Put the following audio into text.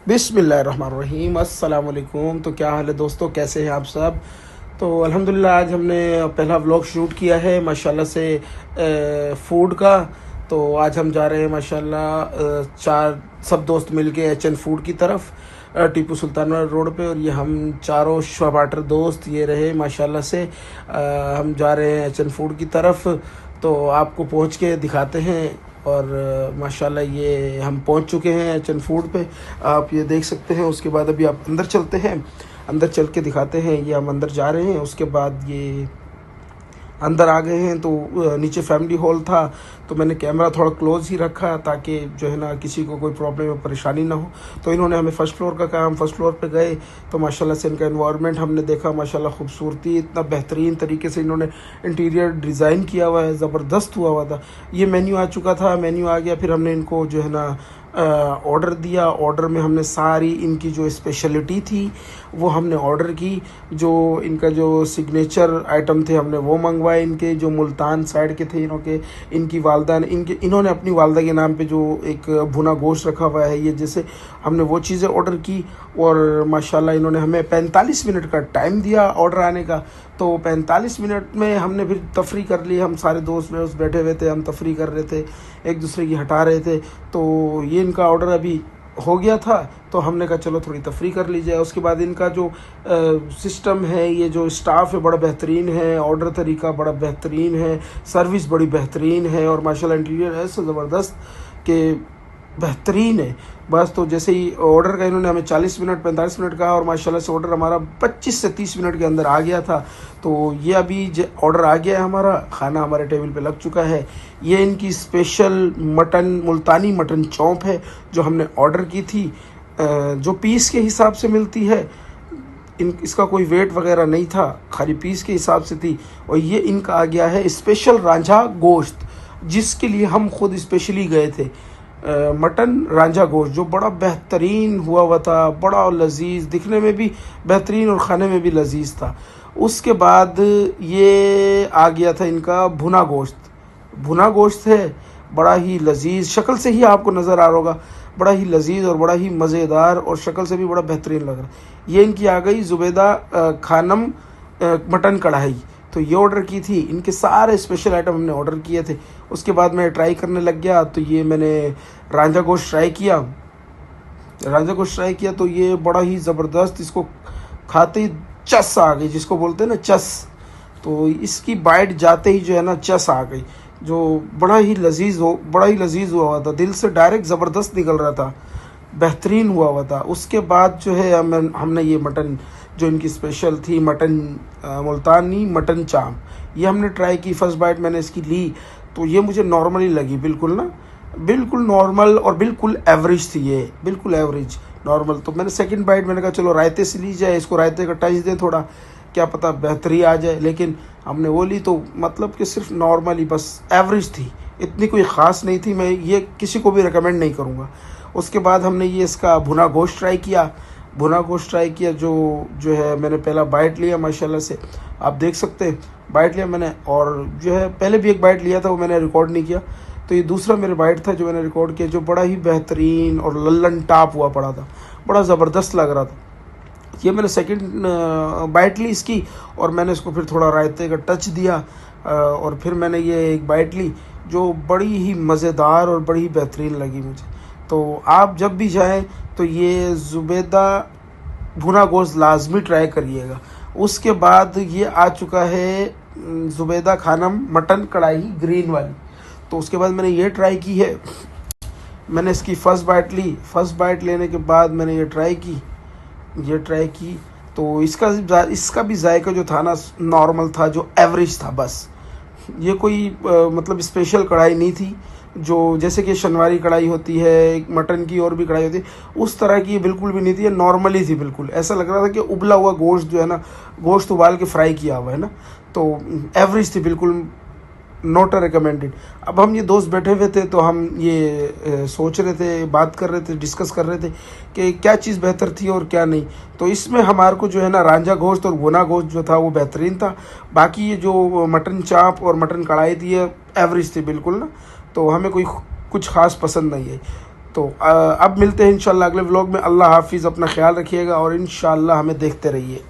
बिस्मिल्लाहिर्रहमानिर्रहीम, अस्सलाम वालेकुम। तो क्या हाल है दोस्तों, कैसे हैं आप सब। तो अल्हम्दुलिल्लाह आज हमने पहला व्लॉग शूट किया है माशाल्लाह से फूड का। तो आज हम जा रहे हैं माशाल्लाह चार सब दोस्त मिलके एच.एन. फूड की तरफ, टीपू सुल्तान रोड पे। और ये हम चारों शबाटर दोस्त ये रहे माशाल्लाह से हम जा रहे हैं एच.एन. फूड की तरफ। तो आपको पहुंच के दिखाते हैं। और माशाल्लाह ये हम पहुंच चुके हैं एच.एन. फूड पे, आप ये देख सकते हैं। उसके बाद अभी आप अंदर चलते हैं, अंदर चल के दिखाते हैं। ये हम अंदर जा रहे हैं, उसके बाद ये अंदर आ गए हैं। तो नीचे फैमिली हॉल था, तो मैंने कैमरा थोड़ा क्लोज ही रखा ताकि जो है ना किसी को कोई प्रॉब्लम या परेशानी ना हो। तो इन्होंने हमें फर्स्ट फ्लोर का कहा, हम फर्स्ट फ्लोर पे गए। तो माशाल्लाह से इनका एनवायरनमेंट हमने देखा, माशाल्लाह खूबसूरती, इतना बेहतरीन तरीके से इन्होंने इंटीरियर डिज़ाइन किया हुआ है, ज़बरदस्त हुआ हुआ था। ये मेन्यू आ चुका था, मेन्यू आ गया, फिर हमने इनको जो है ना ऑर्डर दिया। ऑर्डर में हमने सारी इनकी जो स्पेशलिटी थी वो हमने ऑर्डर की। जो इनका जो सिग्नेचर आइटम थे हमने वो मंगवाए। इनके जो मुल्तान साइड के थे इनकी वालदा ने इन्होंने अपनी वालदा के नाम पे जो एक भुना गोश्त रखा हुआ है, ये जैसे हमने वो चीज़ें ऑर्डर की। और माशाल्लाह इन्होंने हमें 45 मिनट का टाइम दिया ऑर्डर आने का। तो 45 मिनट में हमने फिर तफरी कर ली। हम सारे दोस्त बैठे हुए थे, हम तफरी कर रहे थे, एक दूसरे की हटा रहे थे। तो ये इनका ऑर्डर अभी हो गया था, तो हमने कहा चलो थोड़ी तफरी कर ली जाए। उसके बाद इनका जो सिस्टम है, ये जो स्टाफ है बड़ा बेहतरीन है, ऑर्डर तरीका बड़ा बेहतरीन है, सर्विस बड़ी बेहतरीन है। और माशाल्लाह इंटीरियर ऐसा ज़बरदस्त कि बेहतरीन है। बस तो जैसे ही ऑर्डर का इन्होंने हमें 40 मिनट 45 मिनट कहा, और माशाल्लाह से ऑर्डर हमारा 25 से 30 मिनट के अंदर आ गया था। तो ये अभी ऑर्डर आ गया है, हमारा खाना हमारे टेबल पे लग चुका है। ये इनकी स्पेशल मटन, मुल्तानी मटन चॉप है जो हमने ऑर्डर की थी, जो पीस के हिसाब से मिलती है। इसका कोई वेट वगैरह नहीं था, खाली पीस के हिसाब से थी। और ये इनका आ गया है स्पेशल रांझा गोश्त, जिसके लिए हम खुद स्पेशली गए थे। मटन रांझा गोश्त जो बड़ा बेहतरीन हुआ हुआ था, बड़ा लजीज, दिखने में भी बेहतरीन और खाने में भी लजीज था। उसके बाद ये आ गया था इनका भुना गोश्त। भुना गोश्त है, बड़ा ही लजीज, शक्ल से ही आपको नज़र आ रहा होगा, बड़ा ही लजीज और बड़ा ही मज़ेदार, और शक्ल से भी बड़ा बेहतरीन लग रहा है। ये इनकी आ गई ज़ुबैदा खानम मटन कढ़ाई। तो ये ऑर्डर की थी, इनके सारे स्पेशल आइटम हमने ऑर्डर किए थे। उसके बाद मैं ट्राई करने लग गया। तो ये मैंने रांझा गोश्त ट्राई किया, तो ये बड़ा ही ज़बरदस्त, इसको खाते ही चस आ गई, जिसको बोलते हैं ना चस। तो इसकी बाइट जाते ही जो है ना चस आ गई, जो बड़ा ही लजीज हुआ हुआ था, दिल से डायरेक्ट ज़बरदस्त निकल रहा था, बेहतरीन हुआ हुआ था। उसके बाद जो है हमने ये मटन जो इनकी स्पेशल थी, मटन मुल्तानी मटन चाप, ये हमने ट्राई की। फर्स्ट बाइट मैंने इसकी ली तो ये मुझे नॉर्मली लगी, बिल्कुल नॉर्मल और बिल्कुल एवरेज थी, ये बिल्कुल एवरेज नॉर्मल। तो मैंने सेकंड बाइट मैंने कहा चलो रायते से ली जाए, इसको रायते का टच दें थोड़ा, क्या पता बेहतरी आ जाए। लेकिन हमने वो ली तो मतलब कि सिर्फ नॉर्मली बस एवरेज थी, इतनी कोई ख़ास नहीं थी। मैं ये किसी को भी रिकमेंड नहीं करूँगा। उसके बाद हमने ये इसका भुना गोश्त ट्राई किया। जो है मैंने पहला बाइट लिया, माशाल्लाह से आप देख सकते हैं, बाइट लिया मैंने। और जो है पहले भी एक बाइट लिया था, वो मैंने रिकॉर्ड नहीं किया। तो ये दूसरा मेरा बाइट था जो मैंने रिकॉर्ड किया, जो बड़ा ही बेहतरीन और लल्लन टाप हुआ पड़ा था, बड़ा ज़बरदस्त लग रहा था। ये मैंने सेकंड बाइट ली इसकी, और मैंने इसको फिर थोड़ा रायते का टच दिया। और फिर मैंने ये एक बाइट ली जो बड़ी ही मज़ेदार और बड़ी ही बेहतरीन लगी मुझे। तो आप जब भी जाएं तो ये ज़ुबैदा भुना गोश्त लाजमी ट्राई करिएगा। उसके बाद ये आ चुका है ज़ुबैदा खानम मटन कढ़ाई ग्रीन वाली। तो उसके बाद मैंने ये ट्राई की है। मैंने इसकी फ़र्स्ट बाइट ली, फर्स्ट बाइट लेने के बाद मैंने ये ट्राई की। तो इसका भी जायका जो था ना नॉर्मल था, जो एवरेज था बस। ये कोई मतलब स्पेशल कढ़ाई नहीं थी, जो जैसे कि शनवारी कढ़ाई होती है, एक मटन की और भी कढ़ाई होती है, उस तरह की ये बिल्कुल भी नहीं थी। ये नॉर्मली थी बिल्कुल, ऐसा लग रहा था कि उबला हुआ गोश्त जो है ना, गोश्त उबाल के फ्राई किया हुआ है ना। तो एवरेज थी बिल्कुल, नॉट रिकमेंडेड। अब हम ये दोस्त बैठे हुए थे, तो हम ये सोच रहे थे, बात कर रहे थे, डिस्कस कर रहे थे कि क्या चीज़ बेहतर थी और क्या नहीं। तो इसमें हमारे को जो है ना रांझा गोश्त और भुना गोश्त जो था वो बेहतरीन था। बाकी ये जो मटन चाप और मटन कढ़ाई थी ये एवरेज थी बिल्कुल ना। तो हमें कुछ ख़ास पसंद नहीं है। तो अब मिलते हैं इंशाल्लाह अगले व्लॉग में। अल्लाह हाफिज़, अपना ख्याल रखिएगा और इंशाल्लाह हमें देखते रहिए।